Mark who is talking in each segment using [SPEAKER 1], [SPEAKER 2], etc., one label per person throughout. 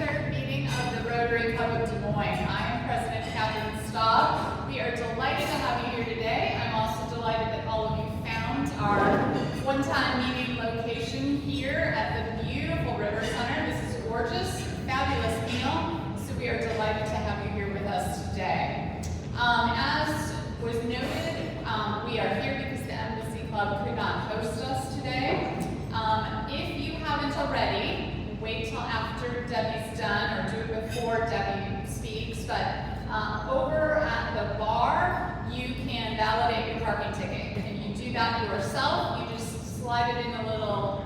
[SPEAKER 1] 23rd meeting of the Rotary Club of Des Moines. I am President Catherine Staub. We are delighted to have you here today. I'm also delighted that all of you found our one-time meeting location here at the beautiful River Center. This is gorgeous, fabulous meal, so we are delighted to have you here with us today. As was noted, we are here because the Embassy Club could not host us today. If you haven't already, wait till after Debbie's done, or do it before Debbie speaks, but over at the bar, you can validate your parking ticket. And you do that yourself. You just slide it in a little,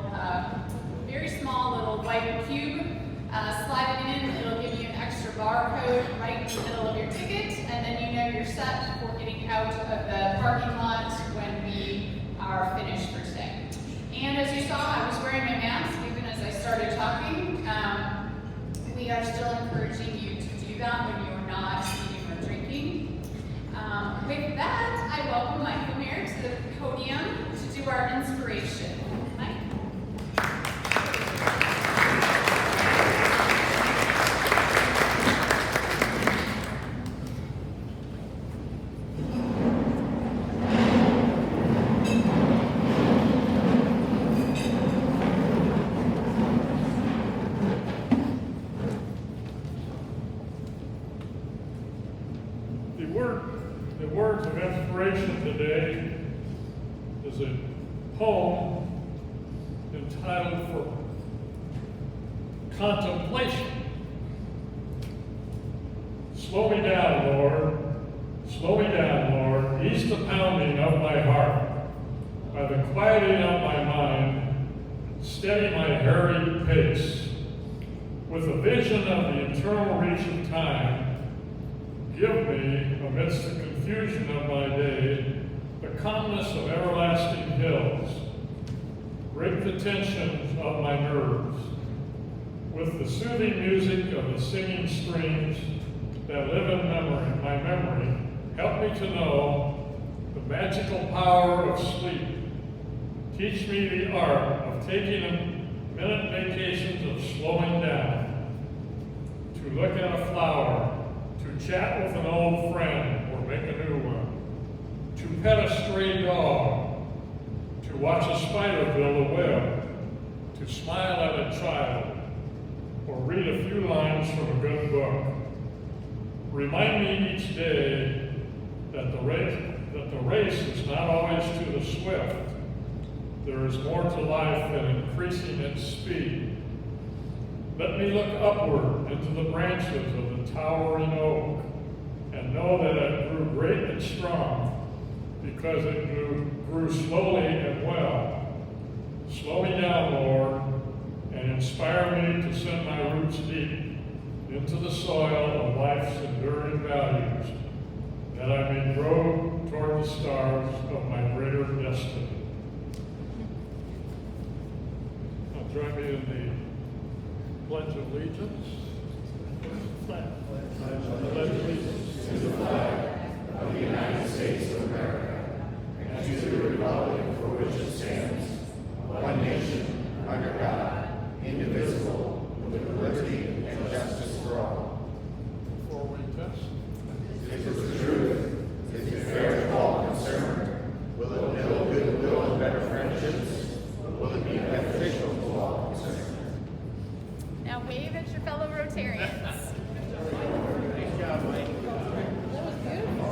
[SPEAKER 1] very small little white cube, slide it in, it'll give you an extra barcode right in the middle of your ticket, and then you know you're set for getting out of the parking lot when we are finished for today. And as you saw, I was wearing my mask even as I started talking. We are still encouraging you to do that when you are not eating or drinking. With that, I welcome Mike Lemire to the podium to do our inspiration. Mike?
[SPEAKER 2] The words of inspiration today is a poem entitled For Contemplation. Slow me down, Lord. Slow me down, Lord. Ease the pounding of my heart. By the quieting of my mind, steady my harried pace. With a vision of the eternal reach of time, give me, amidst the confusion of my day, the calmness of everlasting hills. Break the tensions of my nerves. With the soothing music of the singing streams that live in my memory, help me to know the magical power of sleep. Teach me the art of taking minute vacations of slowing down. To look at a flower, to chat with an old friend or make a new one, to pet a stray dog, to watch a spider build a web, to smile at a child, or read a few lines from a good book. Remind me each day that the race is not always to the swift. There is more to life than increasing its speed. Let me look upward into the branches of the towering oak and know that it grew great and strong because it grew slowly and well. Slow me down, Lord, and inspire me to send my roots deep into the soil of life's enduring values, that I may grow toward the stars of my greater destiny. Now join me in the Pledge of Allegiance. Pledge allegiance
[SPEAKER 3] to the flag of the United States of America and to the republic for which it stands, one nation, under God, indivisible, with liberty and justice for all.
[SPEAKER 2] Before we test.
[SPEAKER 3] If it's the truth, if it's fair to all concerned, will it build goodwill and better friendships? Will it be beneficial to all concerned?
[SPEAKER 1] Now wave at your fellow Rotarians.
[SPEAKER 3] Nice job, Mike.
[SPEAKER 1] That was beautiful.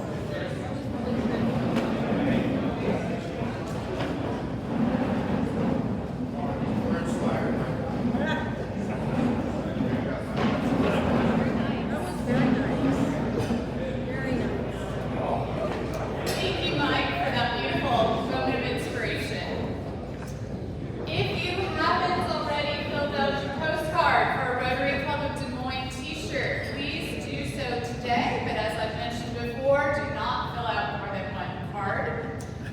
[SPEAKER 3] We're inspired.
[SPEAKER 1] That was very nice. Very nice. Thank you, Mike, for that beautiful moment of inspiration. If you haven't already filled out your postcard for a Rotary Club of Des Moines t-shirt, please do so today. But as I've mentioned before, do not fill out more than one card.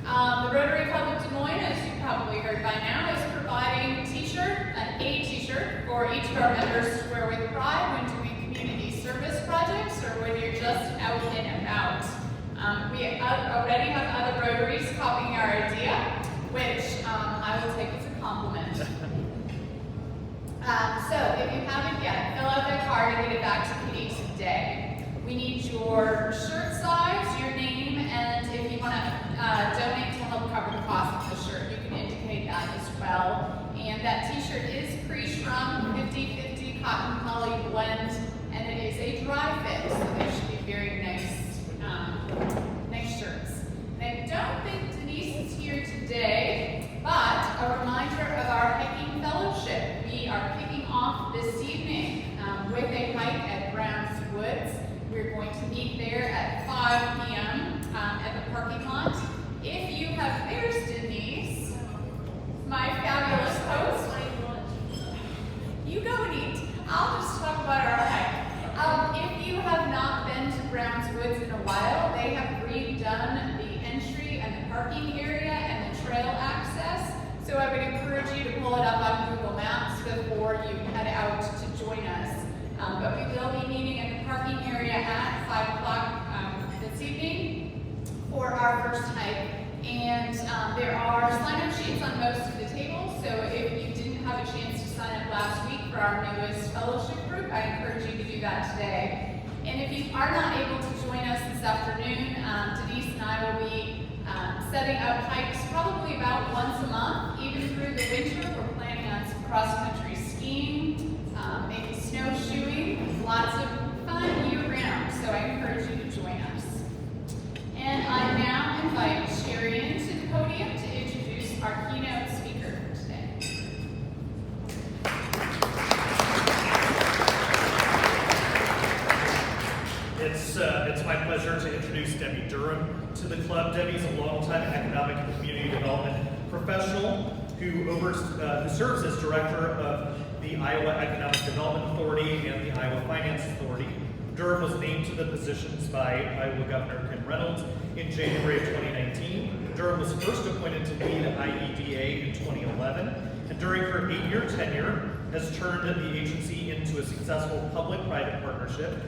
[SPEAKER 1] The Rotary Club of Des Moines, as you probably heard by now, is providing a t-shirt for each of our members to wear with pride when doing community service projects or when you're just out and about. We already have other Rotaries copying our idea, which I will take as a compliment. So if you haven't yet, fill out that are going to get back to Kitty today. We need your shirt size, your name, and if you want to donate to help cover the cost of the shirt, you can indicate that as well. And that t-shirt is pre-shrunk, 50-50 cotton poly blend, and it is a dry fit, so they should be very nice shirts. And I don't think Denise is here today, but a reminder of our hiking fellowship. We are kicking off this evening with a hike at Brown's Woods. We're going to meet there at 5 p.m. At the parking lot. If you have theirs, Denise, my fabulous host, you go and eat. I'll just talk about our hike. If you have not been to Brown's Woods in a while, they have redone the entry and the parking area and the trail access. So I would encourage you to pull it up on Google Maps before you head out to join us. But we will be meeting in the parking area at 5 o'clock this evening for our first hike. And there are sign-up sheets on most of the tables, so if you didn't have a chance to sign up last week for our newest fellowship group, I encourage you to do that today. And if you are not able to join us this afternoon, Denise and I will be setting up hikes probably about once a month, even through the winter. We're planning on some cross-country skiing, maybe snowshoeing, lots of fun year-round, so I encourage you to join us. And I now invite Sherry to the podium to introduce our keynote speaker for today.
[SPEAKER 4] It's my pleasure to introduce Debbie Durham to the club. Debbie's a longtime economic and community development professional who serves as director of the Iowa Economic Development Authority and the Iowa Finance Authority. Durham was named to the positions by Iowa Governor Kim Reynolds in January of 2019. Durham was first appointed to lead IEDA in 2011, and during her 8-year tenure has turned the agency into a successful public-private partnership,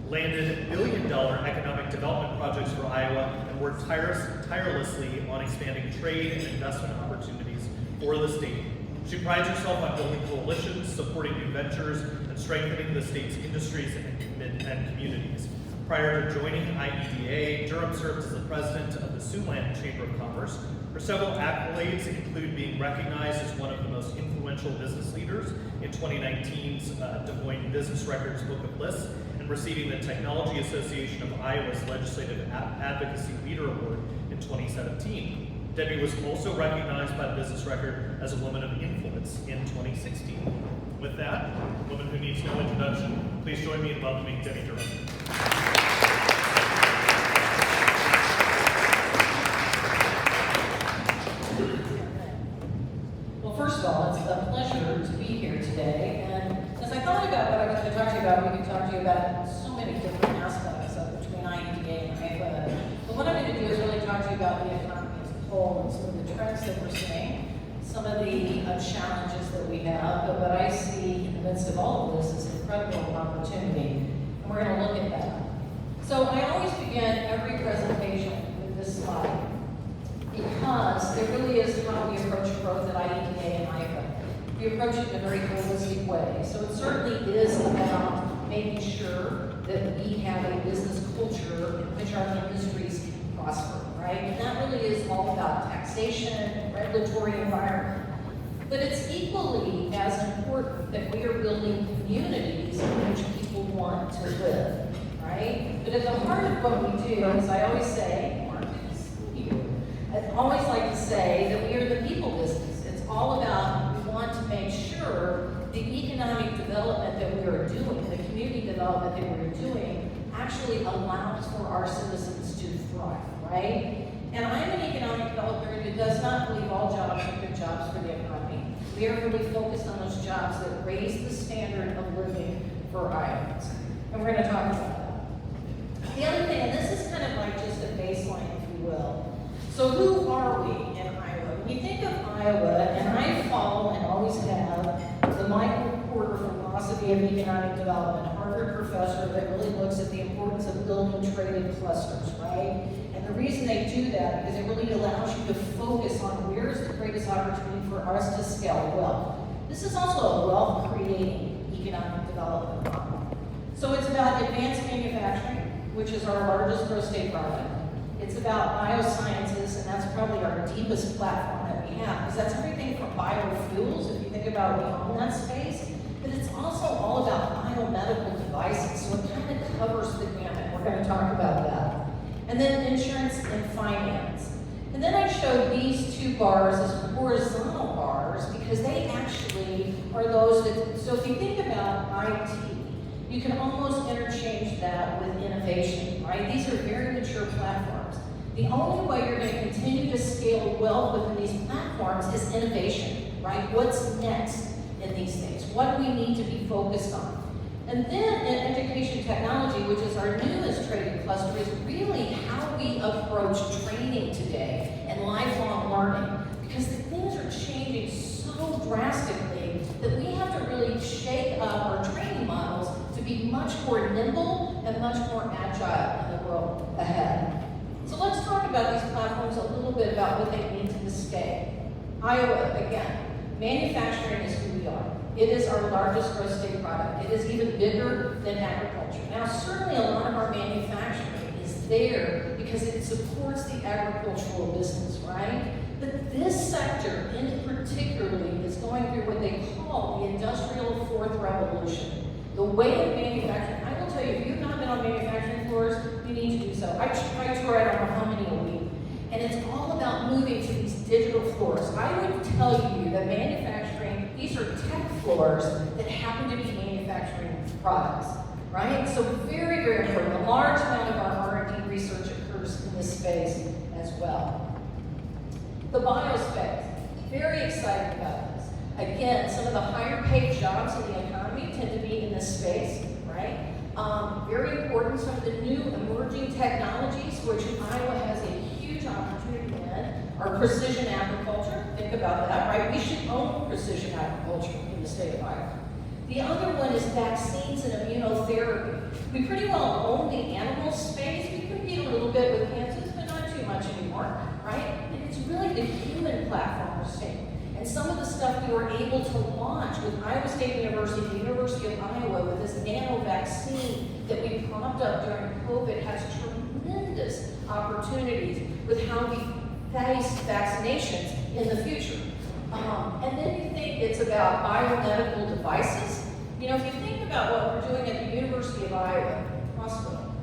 [SPEAKER 4] landed billion-dollar economic development projects for Iowa, and worked tirelessly on expanding trade and investment opportunities for the state. She prides herself on building coalitions, supporting new ventures, and strengthening the state's industries and communities. Prior to joining IEDA, Durham served as the president of the Zooland Chamber of Commerce. Her several accolades include being recognized as one of the most influential business leaders in 2019's Des Moines Business Records Book of Lists, and receiving the Technology Association of Iowa's Legislative Advocacy Leader Award in 2017. Debbie was also recognized by the Business Record as a woman of influence in 2016. With that, a woman who needs no introduction, please join me in welcoming Debbie Durham.
[SPEAKER 5] Well, first of all, it's a pleasure to be here today. And as I thought about what I was going to talk to you about, we could talk to you about so many different aspects of between IEDA and Iowa. But what I'm going to do is really talk to you about the economy as a whole and some of the trends that we're seeing, some of the challenges that we have, but what I see in the midst of all of this is incredible opportunity. And we're going to look at that. So I always begin every presentation with this slide, because it really is how we approach growth at IEDA and Iowa. We approach it in a very holistic way. So it certainly is about making sure that we have a business culture in which our industries can prosper, right? And that really is all about taxation, regulatory environment. But it's equally as important that we are building communities in which people want to live, right? But at the heart of what we do, as I always say, I always like to say that we are the people business. It's all about, we want to make sure the economic development that we are doing, the community development that we're doing, actually allows for our citizens to thrive, right? And I'm an economic developer who does not believe all jobs are good jobs for the economy. We are really focused on those jobs that raise the standard of living for Iowans. And we're going to talk about that. The other thing, and this is kind of like just a baseline, if you will. So who are we in Iowa? When you think of Iowa, and I follow and always have the Michael Porter philosophy of economic development, Harvard professor that really looks at the importance of building traded clusters, right? And the reason they do that is it really allows you to focus on where is the greatest opportunity for us to scale wealth. This is also a wealth-creating economic development model. So it's about advanced manufacturing, which is our largest growth state product. It's about biosciences, and that's probably our deepest platform that we have, because that's everything from biofuels, if you think about we own that space, but it's also all about biomedical devices, so it kind of covers the gamut. We're going to talk about that. And then insurance and finance. And then I showed these two bars as horizontal bars because they actually are those that, so if you think about IT, you can almost interchange that with innovation, right? These are very mature platforms. The only way you're going to continue to scale well within these platforms is innovation, right? What's next in these things? What do we need to be focused on? And then in education technology, which is our newest trading cluster, is really how we approach training today and lifelong learning. Because the things are changing so drastically that we have to really shake up our training models to be much more nimble and much more agile in the world ahead. So let's talk about these platforms a little bit about what they mean to the scale. Iowa, again, manufacturing is who we are. It is our largest growth state product. It is even bigger than agriculture. Now, certainly a lot of our manufacturing is there because it supports the agricultural business, right? But this sector in particularly is going through what they call the industrial fourth revolution. The way of manufacturing, I will tell you, if you've not been on manufacturing floors, you need to do so. I tour, I don't know how many a week. And it's all about moving to these digital floors. I would tell you that manufacturing, these are tech floors that happen to be manufacturing products, right? So very, very important. A large amount of our R&D research occurs in this space as well. The biospace, very excited about this. Again, some of the higher paid jobs in the economy tend to be in this space, right? Very important, some of the new emerging technologies, which Iowa has a huge opportunity in, are precision agriculture. Think about that, right? We should own precision agriculture in the state of Iowa. The other one is vaccines and immunotherapy. We pretty well own the animal space. We compete a little bit with Kansas, but not too much anymore, right? And it's really the human platform we're seeing. And some of the stuff we were able to launch with Iowa State University, the University of Iowa, with this nano vaccine that we propped up during COVID has tremendous opportunities with how we face vaccinations in the future. And then you think it's about biomedical devices. You know, if you think about what we're doing at the University of Iowa Hospital,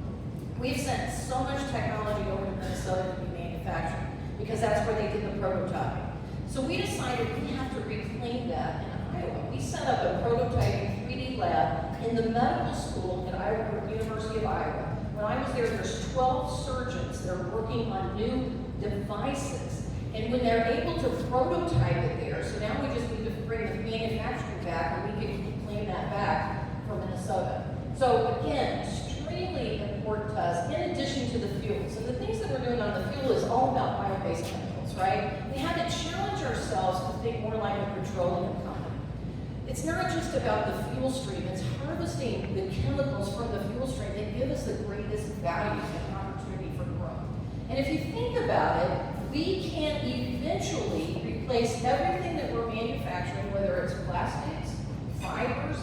[SPEAKER 5] we've sent so much technology over to Minnesota to be manufactured because that's where they did the prototyping. So we decided we have to reclaim that in Iowa. We set up a prototyping 3D lab in the medical school at University of Iowa. When I was there, there's 12 surgeons that are working on new devices. And when they're able to prototype it there, so now we just need to bring the manufacturing back and we can claim that back from Minnesota. So again, extremely important to us, in addition to the fuels. And the things that we're doing on the fuel is all about bio-based chemicals, right? We had to challenge ourselves to think more like a petroleum company. It's not just about the fuel stream, it's harvesting the chemicals from the fuel stream that give us the greatest value and opportunity for growth. And if you think about it, we can eventually replace everything that we're manufacturing, whether it's plastics, fibers,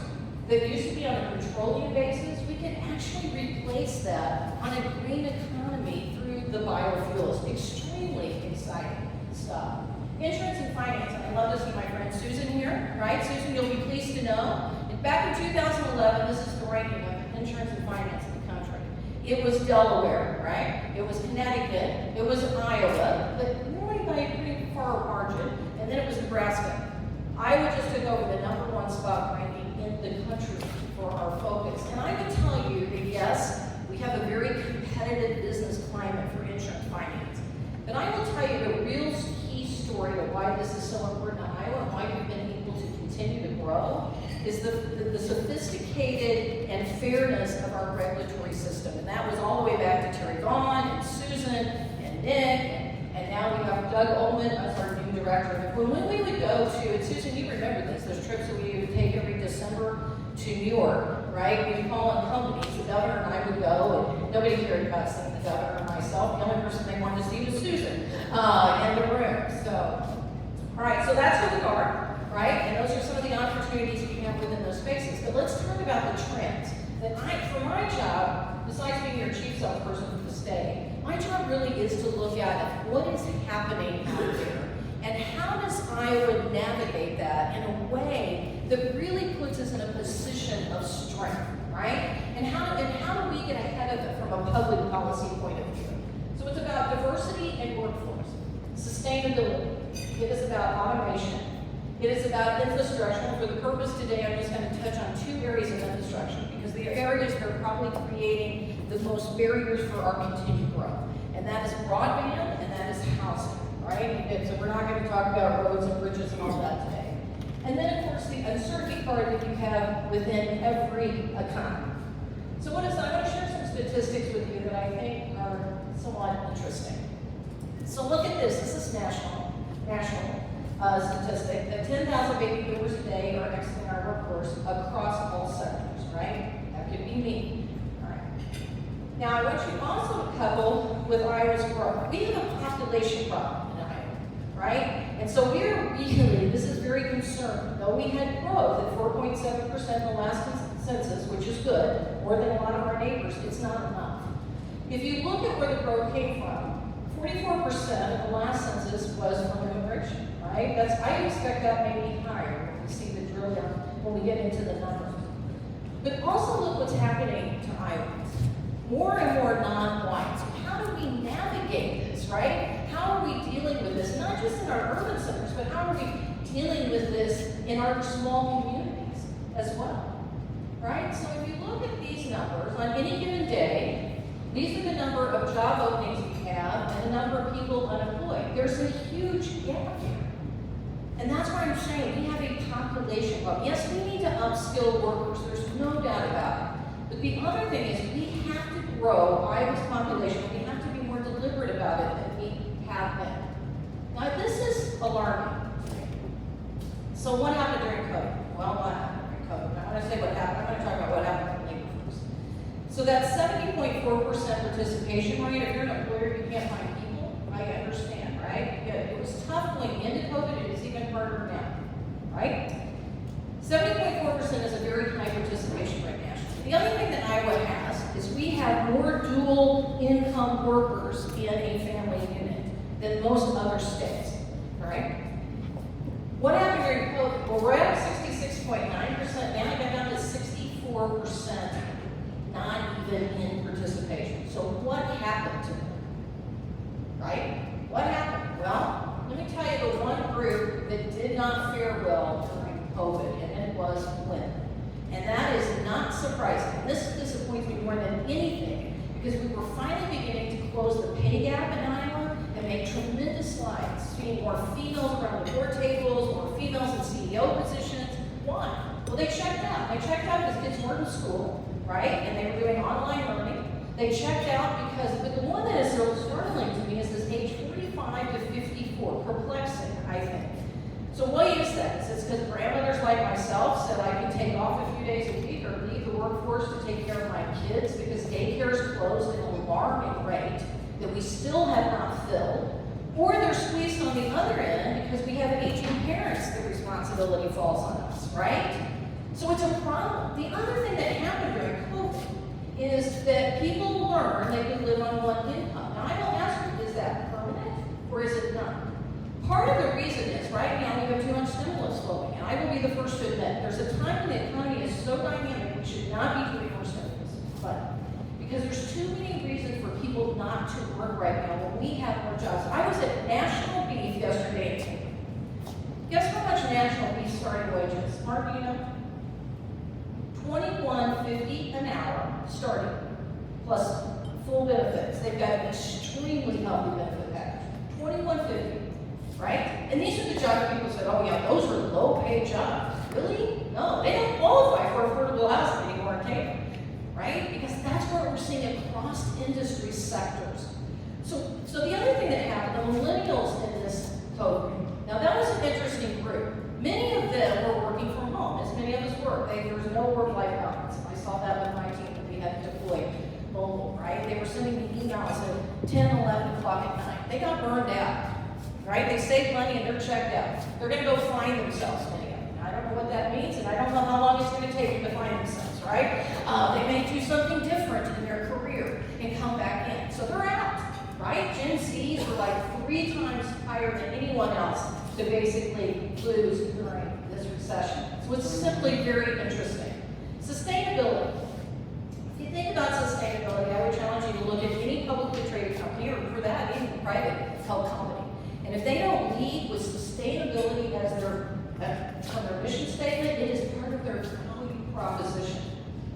[SPEAKER 5] that used to be on a petroleum basis, we can actually replace that on a green economy through the biofuels. Extremely exciting stuff. Insurance and finance, and I love to see my friend Susan here, right? Susan, you'll be pleased to know, back in 2011, this is the ranking of insurance and finance in the country. It was Delaware, right? It was Connecticut, it was Iowa, but really by a pretty far margin, and then it was Nebraska. Iowa just took over the #1 spot ranking in the country for our focus. And I would tell you that yes, we have a very competitive business climate for insurance finance. But I will tell you the real key story of why this is so important to Iowa and why we've been able to continue to grow is the sophisticated and fairness of our regulatory system. And that was all the way back to Terry Vaughn and Susan and Nick, and now we have Doug Ullman as our new director. When we would go to, and Susan, you remember this, those trips that we would take every December to New York, right? We'd call on companies, the governor and I would go, and nobody cared about seeing the governor or myself. The only person they wanted to see was Susan in the room. So, all right, so that's who we are, right? And those are some of the opportunities we have within those spaces. But let's talk about the trends. that for my job, besides being your chief salesperson for the state, my job really is to look at what is happening out there and how does Iowa navigate that in a way that really puts us in a position of strength, right? And how do we get ahead of it from a public policy point of view? So it's about diversity and workforce, sustainability. It is about automation. It is about infrastructure. For the purpose today, I'm just going to touch on 2 areas of infrastructure because the areas that are probably creating the most barriers for our continued growth. And that is broadband and that is housing, right? And so we're not going to talk about roads and bridges and all that today. And then, of course, the uncertainty part that you have within every economy. So I'm going to share some statistics with you that I think are somewhat interesting. So look at this. This is national statistic that 10,000 baby boomers a day are exiting our workforce across all sectors, right? That could be me. All right. Now, I want you also to couple with Iowa's growth. We have a population problem in Iowa, right? And so this is very concerning. Though we had growth at 4.7% in the last census, which is good, more than a lot of our neighbors, it's not enough. If you look at where the growth came from, 44% of the last census was from immigration, right? I expect that may be higher when we see the drill down, when we get into the numbers. But also look what's happening to Iowans. More and more non-whites. How do we navigate this, right? How are we dealing with this? Not just in our urban centers, but how are we dealing with this in our small communities as well, right? So if you look at these numbers, on any given day, these are the number of job openings we have and the number of people unemployed. There's a huge gap here. And that's why I'm saying we have a population problem. Yes, we need to upskill workers. There's no doubt about it. But the other thing is we have to grow Iowa's population. We have to be more deliberate about it than we have been. Now, this is alarming. So what happened during COVID? Well, what happened during COVID? I want to say what happened. I'm going to talk about what happened in labor force. So that 70.4% participation rate, if you're an employer, you can't find people. I understand, right? Yeah, it was tough going into COVID. It is even harder now, right? 70.4% is a very high participation rate nationally. The other thing that Iowa has is we have more dual income workers in a family unit than most other states, all right? What happened during COVID? Well, we're at 66.9%, now it got down to 64% not even in participation. So what happened to them, right? What happened? Well, let me tell you the one group that did not fare well during COVID, and it was women. And that is not surprising. This disappoints me more than anything because we were finally beginning to close the pay gap in Iowa and make tremendous strides, seeing more females around the board tables, more females in CEO positions. Why? Well, they checked out. They checked out because kids weren't in school, right? And they were doing online learning. They checked out but the one that is so startling to me is this age 45 to 54, perplexing, I think. So why is that? Is it because grandmothers like myself said I can take off a few days a week or leave the workforce to take care of my kids because daycare is closed at an alarming rate that we still have not filled? Or they're squeezed on the other end because we have aging parents, the responsibility falls on us, right? So it's a problem. The other thing that happened during COVID is that people learn they can live on one income. Now I will ask you, is that permanent or is it not? Part of the reason is right now we have too much stimulus flowing, and I will be the first to admit there's a time when the economy is so dynamic we should not be doing more stimulus. But because there's too many reasons for people not to work right now when we have more jobs. I was at National Beef yesterday in Tampa. Guess how much National Beef starting wages? Mark, do you know? $21.50 an hour starting, plus full benefits. They've got an extremely healthy benefit package. $21.50. Right? And these are the jobs people said, oh yeah, those are low-paid jobs. Really? No, they don't qualify for affordable housing anymore in Tampa. Right? Because that's what we're seeing across industry sectors. So the other thing that happened, the millennials in this COVID, now that was an interesting group. Many of them were working from home, as many of us work. There was no work-life balance. I saw that with my team when we had to deploy mobile, right? They were sending me emails at 10, 11 o'clock at night. They got burned out. Right? They saved money and they're checked out. They're going to go find themselves, many of them. I don't know what that means, and I don't know how long it's going to take them to find themselves, right? They may do something different in their career and come back in. So they're out, right? Gen Zs are like 3 times higher than anyone else to basically lose during this recession. So it's simply very interesting. Sustainability. If you think about sustainability, I would challenge you to look at any publicly traded company, or for that, even a private held company. And if they don't lead with sustainability as their mission statement, it is part of their value proposition,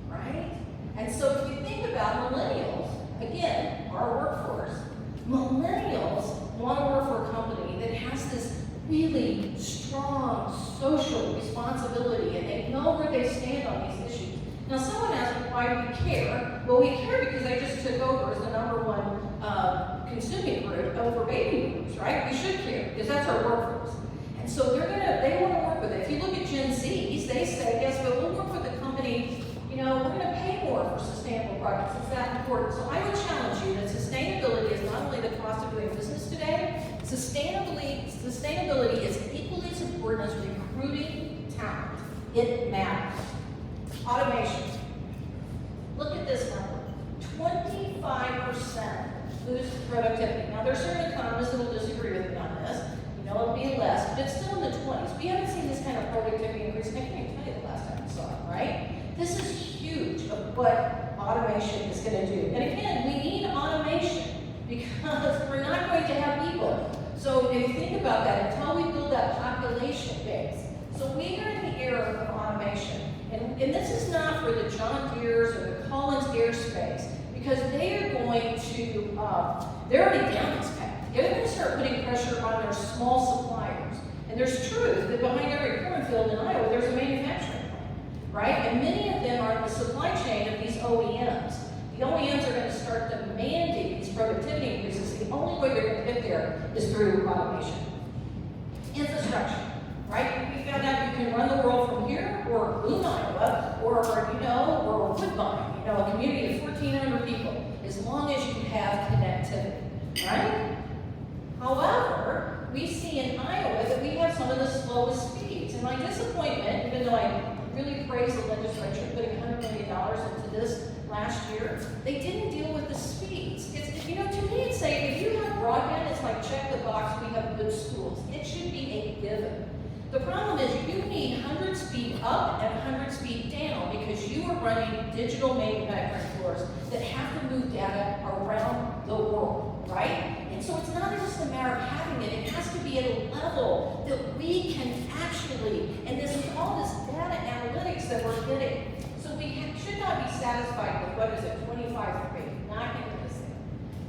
[SPEAKER 5] right? And so if you think about millennials, again, our workforce, millennials want to work for a company that has this really strong social responsibility, and they know where they stand on these issues. Now, someone asked me why we care. Well, we care because I just took over as the #1 consuming group over baby boomers, right? We should care because that's our workforce. And so they want to work with it. If you look at Gen Zs, they say, yes, but we'll work with a company, we're going to pay more for sustainable products. It's that important. So I would challenge you that sustainability is not only the cost of doing business today, sustainability is equally as important as recruiting talent. It matters. Automation. Look at this number. 25% boost productivity. Now, there are certain economists that will disagree with me on this. It'll be less, but it's still in the 20s. We haven't seen this kind of productivity increase. I can't even tell you the last time we saw it, right? This is huge of what automation is going to do. And again, we need automation because we're not going to have people. So if you think about that, until we build that population base. So we are in the era of automation. And this is not for the John Deere's or the Collins Airspace, because they are going to, they're already down this path. They're going to start putting pressure on their small suppliers. And there's truth that behind every cornfield in Iowa, there's a manufacturing plant, right? And many of them are in the supply chain of these OEMs. The OEMs are going to start demanding these productivity increases. The only way they're going to get there is through automation. Infrastructure, right? We found out you can run the world from here, or Boone, Iowa, or Woodbine, a community of 1,400 people, as long as you have connectivity, right? However, we see in Iowa that we have some of the slowest speeds. And my disappointment, even though I really praise the legislature putting $100 million into this last year, they didn't deal with the speeds. To me, it's saying if you have broadband, it's like check the box, we have good schools. It should be a given. The problem is you need 100 speed up and 100 speed down because you are running digital manufacturing floors that have to move data around the world, right? And so it's not just a matter of having it, it has to be at a level that we can actually, and this is all this data analytics that we're getting. So we should not be satisfied with, 25-3, not into this thing.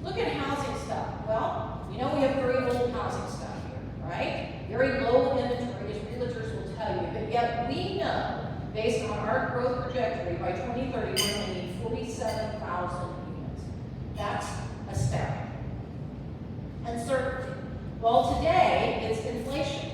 [SPEAKER 5] Look at housing stock. Well, we have very old housing stock here, right? Very low inventory, as realtors will tell you, but yet we know, based on our growth trajectory, by 2030, we're going to need 47,000 units. That's astounding. Uncertainty. Well, today, it's inflation.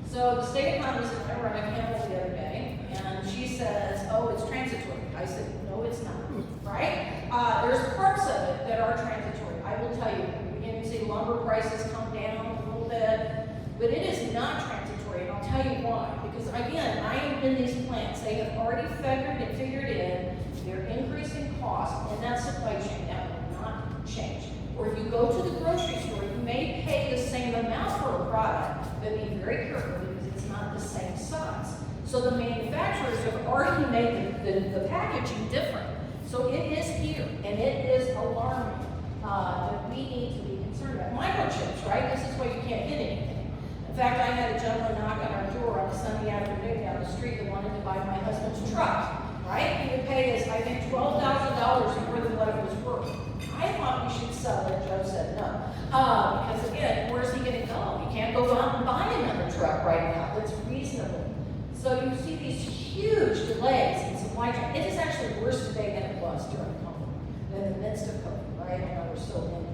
[SPEAKER 5] So the state economist and I were on a panel the other day, and she says, oh, it's transitory. I said, no, it's not, right? There's parts of it that are transitory. I will tell you, we're beginning to see lumber prices come down a little bit, but it is not transitory, and I'll tell you why. Because again, I am in these plants. They have already figured in their increasing cost in that supply chain. That will not change. Or if you go to the grocery store, you may pay the same amount for a product, but be very careful because it's not the same size. So the manufacturers have already made the packaging different. So it is here, and it is alarming that we need to be concerned about. Microchips, right? This is why you can't get anything. In fact, I had a gentleman knock on our door on a Sunday afternoon down the street that wanted to buy my husband's truck, right? He would pay us, I think, $12,000 more than what it was worth. I thought we should sell it. Joe said no. Because again, where's he going to go? He can't go out and buy another truck right now. That's reasonable. So you see these huge delays in supply chain. It is actually worse today than it was during COVID, than in the midst of COVID, right? I know we're still in COVID.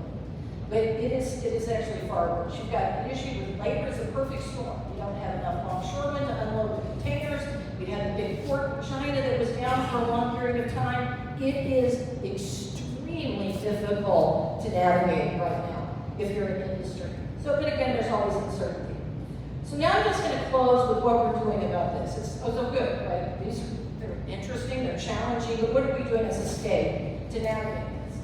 [SPEAKER 5] But it is actually far worse. You've got an issue with labor. It's a perfect storm. You don't have enough longshoremen to unload the containers. We had a big port in China that was down for a long period of time. It is extremely difficult to navigate right now if you're in industry. So, but again, there's always uncertainty. So now I'm just going to close with what we're doing about this. So good, right? These are interesting, they're challenging, but what are we doing as a state to navigate this?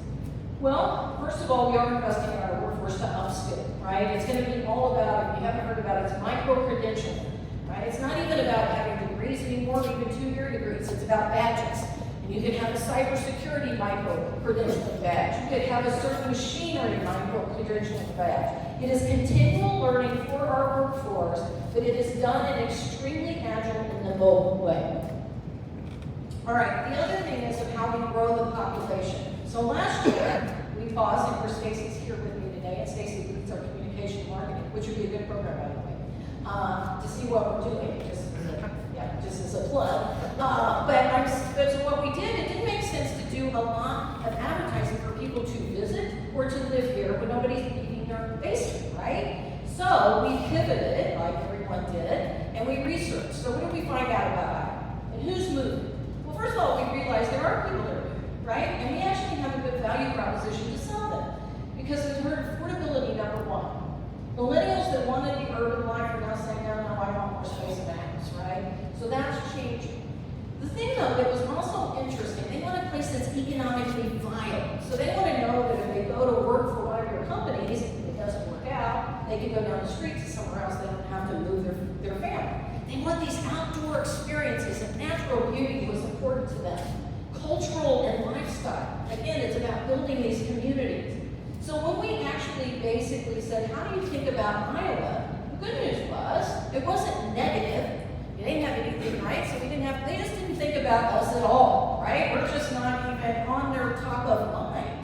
[SPEAKER 5] Well, first of all, we are investing in our workforce to upskill, right? It's going to be all about, if you haven't heard about it, it's micro-credentialing, right? It's not even about having degrees anymore, even 2-year degrees. It's about badges. And you could have a cybersecurity micro-credentialing badge. You could have a certain machinery micro-credentialing badge. It is continual learning for our workforce, but it is done in an extremely agile and nimble way. All right, the other thing is of how we grow the population. So last year, we paused, and for Stacy's here with me today, and Stacy leads our communication marketing, which would be a good program, by the way, to see what we're doing, just as a plug. But so what we did, it didn't make sense to do a lot of advertising for people to visit or to live here when nobody's leaving their basement, right? So we pivoted, like everyone did, and we researched. So what did we find out about it? And who's moving? Well, first of all, we realized there are people that are moving, right? And we actually have a good value proposition to sell them. Because we've heard affordability, number one. Millennials that wanted the urban life are now saying, no, I want more space in the house, right? So that's changing. The thing, though, that was also interesting, they want a place that's economically viable. So they want to know that if they go to work for one of your companies, and it doesn't work out, they can go down the street to somewhere else. They don't have to move their family. They want these outdoor experiences, and natural beauty was important to them. Cultural and lifestyle. Again, it's about building these communities. So when we actually basically said, how do you think about Iowa? The good news was, it wasn't negative. They didn't have anything, right? So they just didn't think about us at all, right? We're just not even on their top of mind.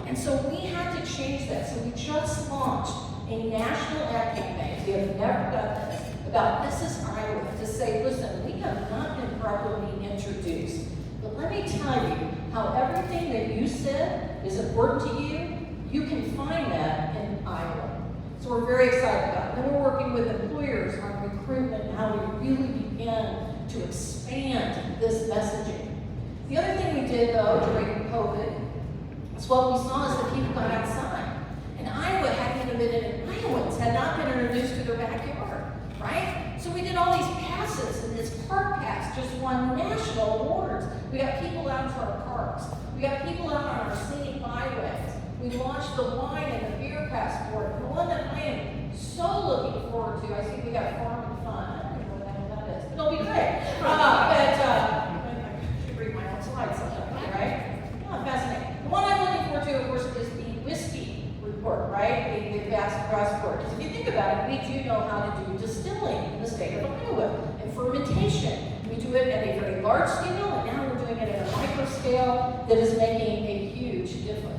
[SPEAKER 5] And so we had to change that. So we just launched a national ad campaign. We have never done this, about This Is Iowa, to say, listen, we have not been properly introduced. But let me tell you how everything that you said is important to you. You can find that in Iowa. So we're very excited about it. Then we're working with employers on recruitment and how we really begin to expand this messaging. The other thing we did, though, during COVID, is what we saw is that people got outside. And Iowa hadn't even been in, Iowans had not been introduced to their backyard, right? So we did all these passes, and this park pass just won national awards. We got people out to our parks. We got people out on our scenic byways. We launched the wine and the beer passport. And the one that I am so looking forward to, I see we got Farm and Fun. I don't know what the hell that is, but it'll be great. I should read my own slides sometimes, right? Oh, fascinating. The one I'm looking forward to, of course, is the whiskey report, right? The passport. Because if you think about it, we do know how to do distilling in the state of Iowa and fermentation. We do it at a very large scale, and now we're doing it at a micro scale that is making a huge difference.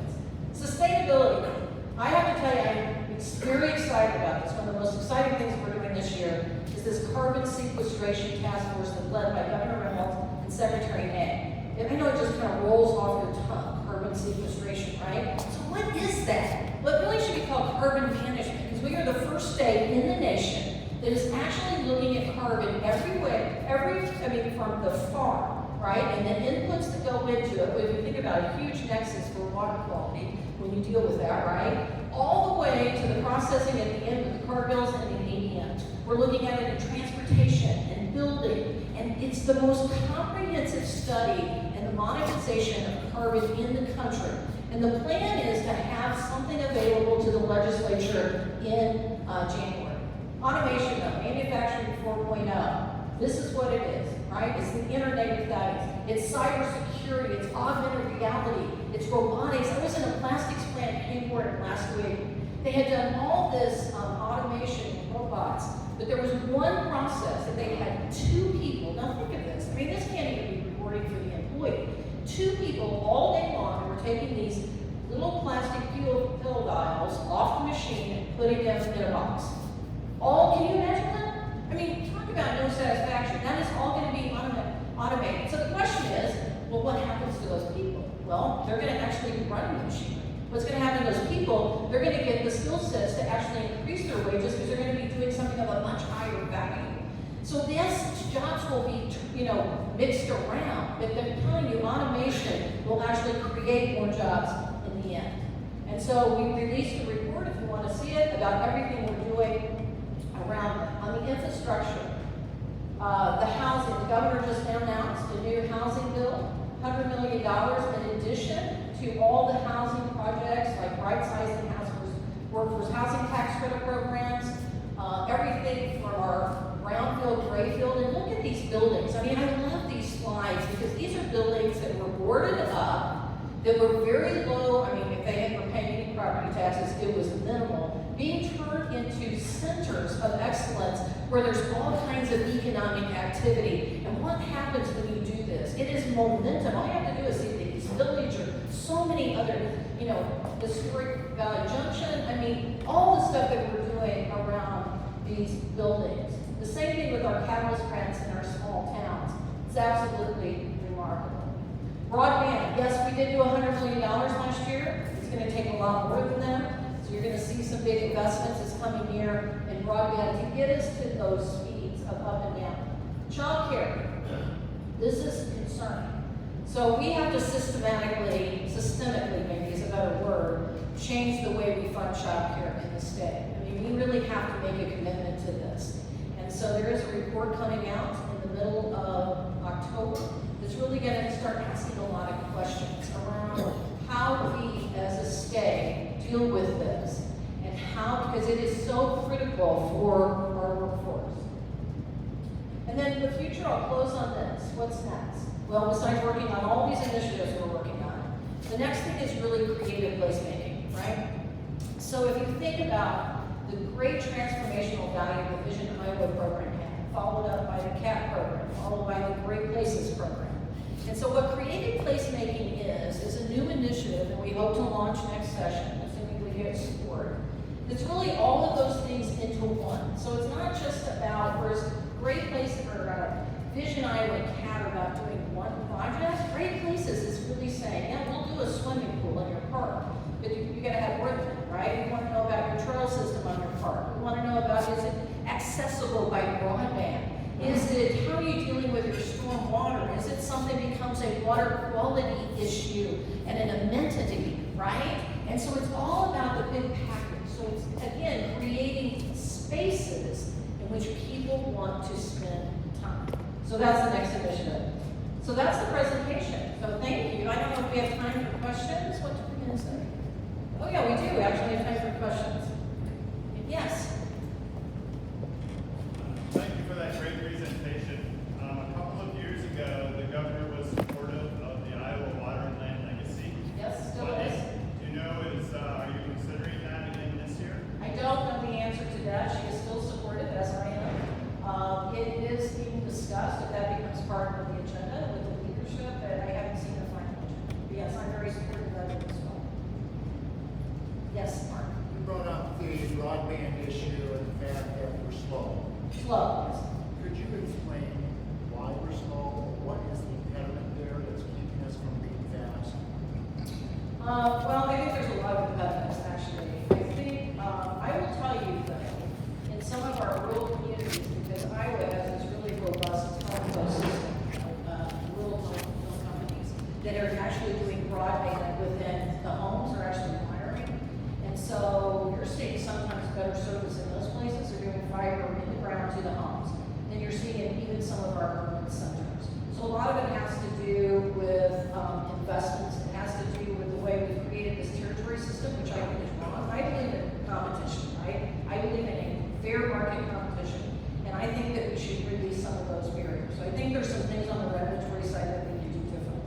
[SPEAKER 5] Sustainability. I have to tell you, I'm very excited about this. One of the most exciting things we're doing this year is this carbon sequestration task force that's led by Governor Reynolds and Secretary Ney. And I know it just kind of rolls off your tongue, carbon sequestration, right? So what is that? Well, it really should be called carbon management, because we are the first state in the nation that is actually looking at carbon from the farm, right? And the inputs that go into it, if you think about a huge nexus for water quality, when you deal with that, right? All the way to the processing at the end with the car bills and the ADMs. We're looking at it in transportation and building, and it's the most comprehensive study in the monetization of carbon in the country. And the plan is to have something available to the legislature in January. Automation, though, manufacturing 4.0. This is what it is, right? It's the Internet of Things. It's cybersecurity. It's augmented reality. It's robotics. I was in a plastics plant paying for it last week. They had done all this automation and robots, but there was one process that they had 2 people. Now think of this. I mean, this can't even be rewarding for the employee. 2 people all day long who were taking these little plastic pill vials off the machine and putting them in a box. Can you imagine that? I mean, talk about no satisfaction. That is all going to be automated. So the question is, well, what happens to those people? Well, they're going to actually be running the machinery. What's going to happen to those people? They're going to get the skill sets to actually increase their wages because they're going to be doing something of a much higher value. So yes, jobs will be, mixed around, but they're telling you automation will actually create more jobs in the end. And so we released a report, if you want to see it, about everything we're doing around it. On the infrastructure, The housing, the governor just announced a new housing bill, $100 million in addition to all the housing projects like right-sizing workforce housing tax credit programs, everything from our brownfield, grayfield, and look at these buildings. I mean, I love these slides because these are buildings that were boarded up, that were very low. I mean, if they were paying any property taxes, it was minimal, being turned into centers of excellence where there's all kinds of economic activity. And what happens when you do this? It is momentum. All you have to do is see these Village or so many other, historic Valley Junction. I mean, all the stuff that we're doing around these buildings. The same thing with our catalyst grants in our small towns. It's absolutely remarkable. Broadband, yes, we did do $100 million last year. It's going to take a lot more than that. So you're going to see some big investments this coming year in broadband to get us to those speeds of up and down. Child care, this is concerning. So we have to systemically maybe is a better word, change the way we fund child care in the state. I mean, we really have to make a commitment to this. And so there is a report coming out in the middle of October that's really going to start asking a lot of questions around how we as a state deal with this and how, because it is so critical for our workforce. And then in the future, I'll close on this. What's next? Well, besides working on all these initiatives we're working on, the next thing is really creative placemaking, right? So if you think about the great transformational value the Vision Iowa program had, followed up by the CAP program, followed by the Great Places program. And so what creative placemaking is a new initiative that we hope to launch next session, assuming we get support. It's really all of those things into one. So it's not just about, whereas Great Places or Vision Iowa and CAT are about doing one project, Great Places is really saying, yeah, we'll do a swimming pool in your park, but you gotta have more than that, right? We wanna know about your trail system on your park. We wanna know about, is it accessible by broadband? Is it, how are you dealing with your storm water? Is it something that becomes a water quality issue and an amenity, right? And so it's all about the big package. So it's, again, creating spaces in which people want to spend time. So that's the next initiative. So that's the presentation. So thank you. I don't know if we have time for questions. What did we going to say? Oh yeah, we do. We actually have time for questions. Yes.
[SPEAKER 6] Thank you for that great presentation. A couple of years ago, the governor was supportive of the Iowa Water and Land Legacy.
[SPEAKER 5] Yes, still
[SPEAKER 6] But
[SPEAKER 5] is.
[SPEAKER 6] do you know, are you considering that again this year?
[SPEAKER 5] I don't know the answer to that. She is still supportive, as I am. It is being discussed if that becomes part of the agenda with the leadership, but I haven't seen the final agenda. But yes, I'm very supportive of it as well. Yes, Mark.
[SPEAKER 3] You brought up the broadband issue and the fact that we're slow.
[SPEAKER 5] Slow.
[SPEAKER 3] Could you explain why we're slow? What is the impediment there that's keeping us from being fast?
[SPEAKER 5] Well, I think there's a lot of impediments, actually. I think, I will tell you though, in some of our rural communities, because Iowa has this really robust telco system, rural telephone companies that are actually doing broadband within the homes, are actually wiring. And so you're seeing sometimes better service in those places. They're doing fiber in the ground to the homes. And you're seeing it even some of our urban centers. So a lot of it has to do with investments. It has to do with the way we've created this territory system, which I think is wrong. I believe in competition, right? I believe in a fair market competition. And I think that we should release some of those barriers. So I think there's some things on the regulatory side that we need to do differently.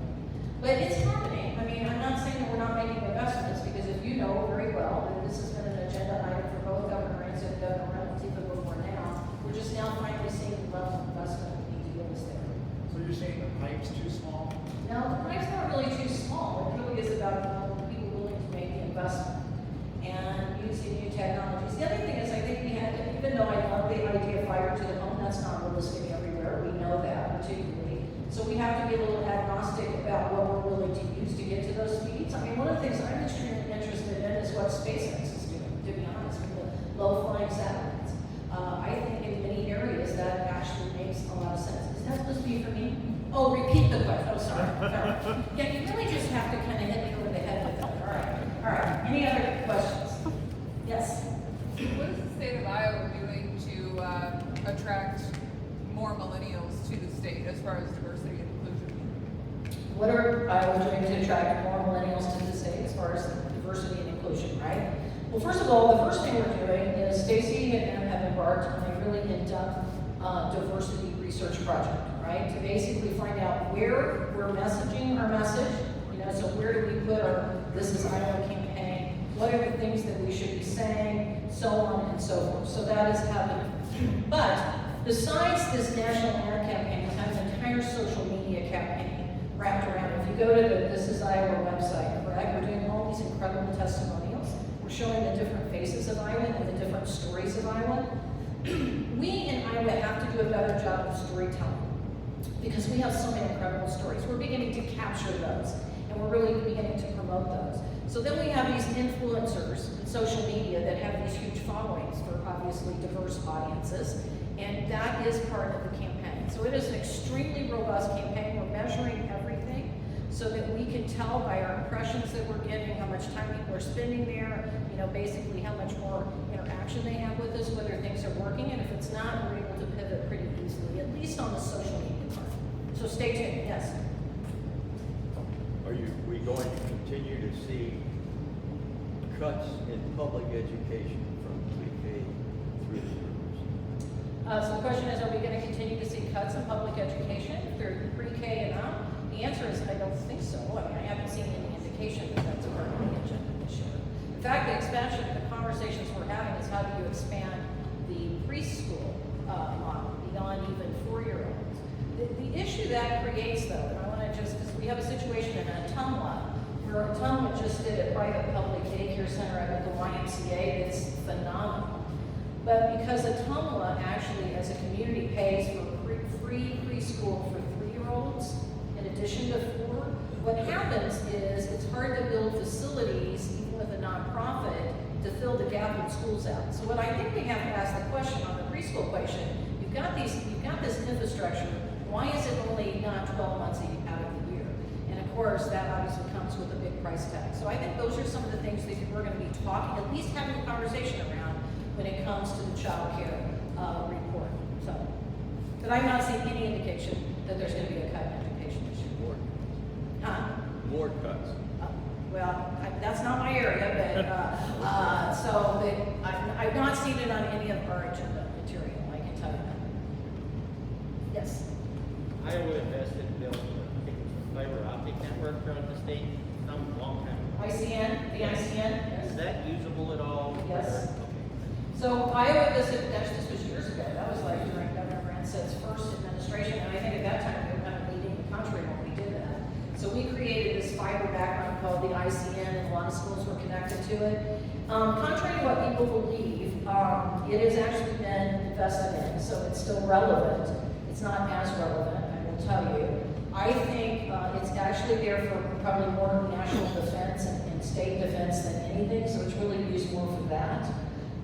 [SPEAKER 5] But it's happening. I mean, I'm not saying that we're not making investments, because if you know very well that this has been an agenda item for both Governor Reynolds and Governor Reynolds even before now, we're just now finally seeing the level of investment we need to get us there.
[SPEAKER 3] So you're saying the pipe's too small?
[SPEAKER 5] No, the pipe's not really too small. It really is about people willing to make the investment and using new technologies. The other thing is, I think we had to, even though I love the idea of fiber to the home, that's not realistic everywhere. We know that particularly. So we have to be a little agnostic about what we're willing to use to get to those speeds. I mean, one of the things I'm extremely interested in is what Spacex is doing, to be honest, with the low-flying satellites. I think in many areas that actually makes a lot of sense. Is that supposed to be for me? Oh, repeat the question. Oh, sorry. Yeah, you really just have to kind of hit me over the head with that. All right. All right. Any other questions? Yes.
[SPEAKER 1] What is the state of Iowa doing to attract more millennials far as diversity and inclusion?
[SPEAKER 5] What are Iowa doing to attract more millennials to the state as far as diversity and inclusion, right? Well, first of all, the first thing we're doing is Stacy and Em have embarked on a really in-depth diversity research project, right? To basically find out where we're messaging our message, so where do we put our This Is Iowa campaign, what are the things that we should be saying, so on and so forth. So that is happening. But besides this national ad campaign, we have an entire social media campaign wrapped around it. If you go to the This Is Iowa website, correct, we're doing all these incredible testimonials. We're showing the different faces of Iowa and the different stories of Iowa. We in Iowa have to do a better job of storytelling because we have so many incredible stories. We're beginning to capture those, and we're really beginning to promote those. So then we have these influencers in social media that have these huge followings for obviously diverse audiences, and that is part of the campaign. So it is an extremely robust campaign. We're measuring everything so that we can tell by our impressions that we're getting, how much time people are spending there, basically how much more interaction they have with us, whether things are working, and if it's not, we're able to pivot pretty easily, at least on the social media part. So stay tuned, yes.
[SPEAKER 7] Are we going to continue to see cuts in public education from pre-K through the university?
[SPEAKER 5] So the question is, are we going to continue to see cuts in public education through pre-K and up? The answer is, I don't think so. I mean, I haven't seen any indication that that's part of the agenda this year. In fact, the expansion, the conversations we're having is how do you expand the preschool model beyond even 4-year-olds. The issue that creates, though, and I want to just, because we have a situation in Ottumwa, where Ottumwa just did a private public daycare center at the YMCA that's phenomenal. But because Ottumwa actually, as a community, pays for free preschool for 3-year-olds, in addition to 4, what happens is it's hard to build facilities, even with a nonprofit, to fill the gap in schools out. So what I think we have to ask the question on the preschool question, you've got this infrastructure, why is it only not 12 months out of the year? And of course, that obviously comes with a big price tag. So I think those are some of the things that we're going to be talking, at least having a conversation around when it comes to the child care report. So, but I've not seen any indication that there's going to be a cut in education this year.
[SPEAKER 7] More cuts.
[SPEAKER 5] Well, that's not my area, but I've not seen it on any of our agenda material, I can tell you that. Yes.
[SPEAKER 8] Iowa invested in building, I think it was a fiber optic network throughout the state some long time ago.
[SPEAKER 5] ICN, the ICN, yes.
[SPEAKER 8] Is that usable at all?
[SPEAKER 5] Yes.
[SPEAKER 8] Okay.
[SPEAKER 5] So Iowa visited, actually this was years ago, that was like during Governor Brancett's first administration, and I think at that time we were kind of leading the country when we did that. So we created this fiber background called the ICN, and a lot of schools were connected to it. Contrary to what people believe, it has actually been invested in, so it's still relevant. It's not as relevant, I will tell you. I think it's actually there for probably more national defense and state defense than anything, so it's really used more for that.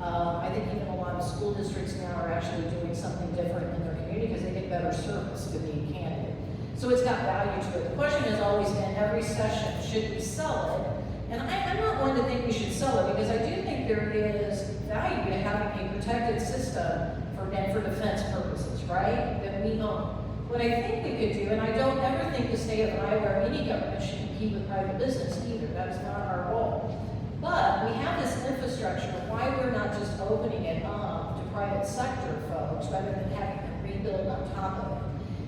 [SPEAKER 5] I think even a lot of school districts now are actually doing something different in their community because they get better service, to be candid. So it's got value to it. The question has always been, every session, should we sell it? And I'm not one to think we should sell it because I do think there is value to having a protected system for defense purposes, right? That we own. What I think we could do, and I don't ever think the state of Iowa or any government should compete with private business either. That is not our role. But we have this infrastructure. Why we're not just opening it up to private sector folks rather than having them rebuild on top of it.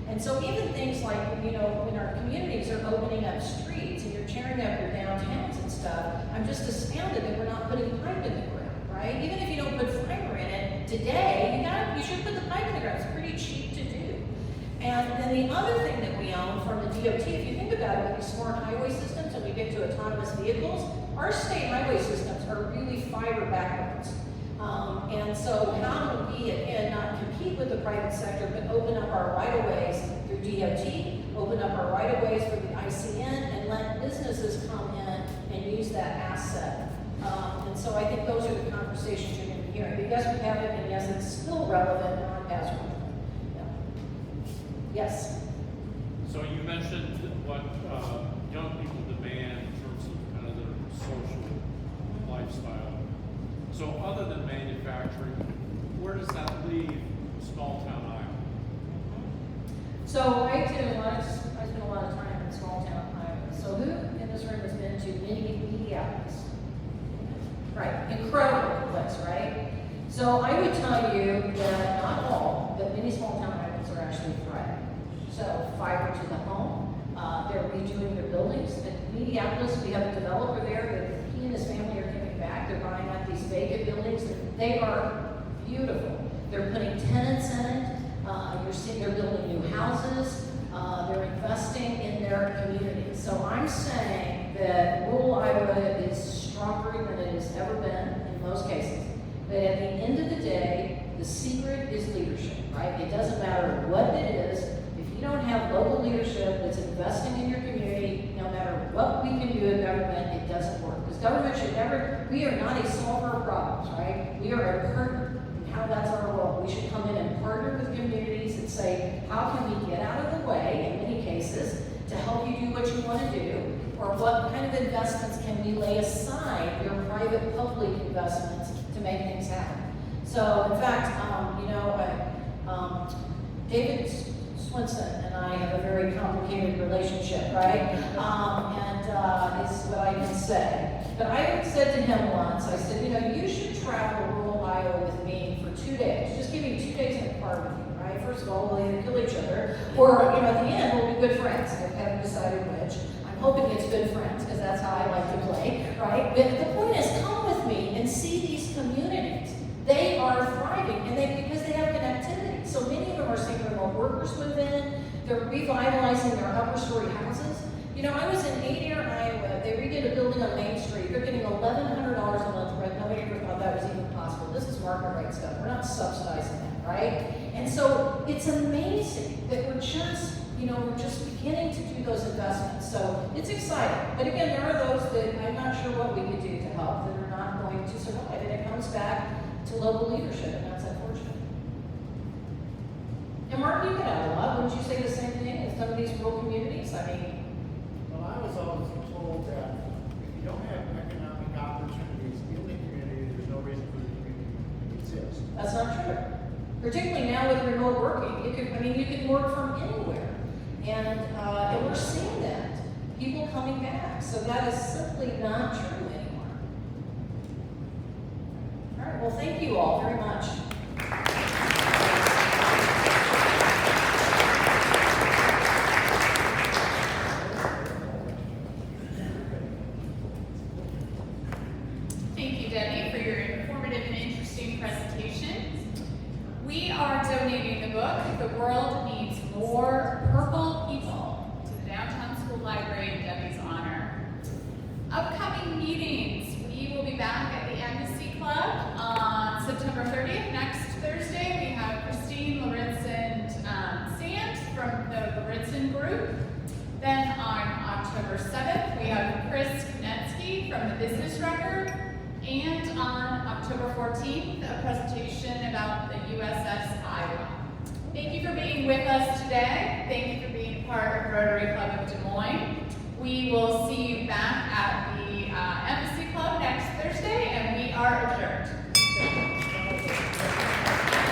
[SPEAKER 5] And so even things like, when our communities are opening up streets and you're tearing up your downtowns and stuff, I'm just astounded that we're not putting pipe in the ground, right? Even if you don't put fiber in it today, you should put the pipe in the ground. It's pretty cheap to do. And then the other thing that we own from the DOT, if you think about it, with these smart highway systems and we get to autonomous vehicles, our state highway systems are really fiber backbones. And so how do we, again, not compete with the private sector, but open up our right-of-ways through DOT, open up our right-of-ways for the ICN, and let businesses come in and use that asset. And so I think those are the conversations you're going to be hearing. But yes, we have it, and yes, it's still relevant, not as relevant. Yeah. Yes?
[SPEAKER 9] So you mentioned what young people demand in terms of kind of their social lifestyle. So other than manufacturing, where does that leave small town Iowa?
[SPEAKER 5] So I spend a lot of time in small town Iowa. So who in this room has been to Minneapolis? Right, incredible place, right? So I would tell you that not all, but many small town Iowans are actually thriving. So fiber to the home, they're redoing their buildings. In Minneapolis, we have a developer there that he and his family are coming back. They're buying out these vacant buildings. They are beautiful. They're putting tenants in it. You're seeing they're building new houses. They're investing in their communities. So I'm saying that rural Iowa is stronger than it has ever been in most cases. But at the end of the day, the secret is leadership, right? It doesn't matter what it is. If you don't have local leadership that's investing in your community, no matter what we can do in government, it doesn't work. Because government should never, we are not a solver of problems, right? We are a partner. And how that's our role. We should come in and partner with communities and say, how can we get out of the way, in many cases, to help you do what you want to do? Or what kind of investments can we lay aside, your private-public investments, to make things happen? So, in fact, David Swinson and I have a very complicated relationship, right? Is what I can say. But I said to him once, I said, you should travel rural Iowa with me for 2 days. Just give me 2 days in the car with you, right? First of all, we'll either kill each other, or at the end, we'll be good friends. I haven't decided which. I'm hoping it's good friends, because that's how I like to play, right? But the point is, come with me and see these communities. They are thriving, and because they have connectivity. So many of them are seeing remote workers move in. They're revitalizing their upper story houses. I was in Adair, Iowa. They redid a building on Main Street. They're getting $1,100 a month rent. Nobody ever thought that was even possible. This is market rate stuff. We're not subsidizing that, right? And so it's amazing that we're just beginning to do those investments. So it's exciting. But again, there are those that I'm not sure what we could do to help that are not going to survive. And it comes back to local leadership, and that's unfortunate. And Mark, you get out a lot. Wouldn't you say the same thing in some of these rural communities?
[SPEAKER 10] Well, I was always told that if you don't have economic opportunities in the community, there's no reason for the community to exist.
[SPEAKER 5] That's not true. Particularly now with remote working. You can work from anywhere. And we're seeing that. People coming back. So that is simply not true anymore. All right, well, thank you all very much.
[SPEAKER 1] Thank you, Debbie, for your informative and interesting presentation. We are donating the book, The World Needs More Purple People, to the Downtown School Library in Debbie's honor. Upcoming meetings. We will be back at the Embassy Club on September 30th. Next Thursday, we have Christine Loritzen Sand from the Loritzen Group. Then on October 7th, we have Chris Konetsky from the Business Record. And on October 14th, a presentation about the USS Iowa. Thank you for being with us today. Thank you for being part of Rotary Club of Des Moines. We will see you back at the Embassy Club next Thursday, and we are adjourned.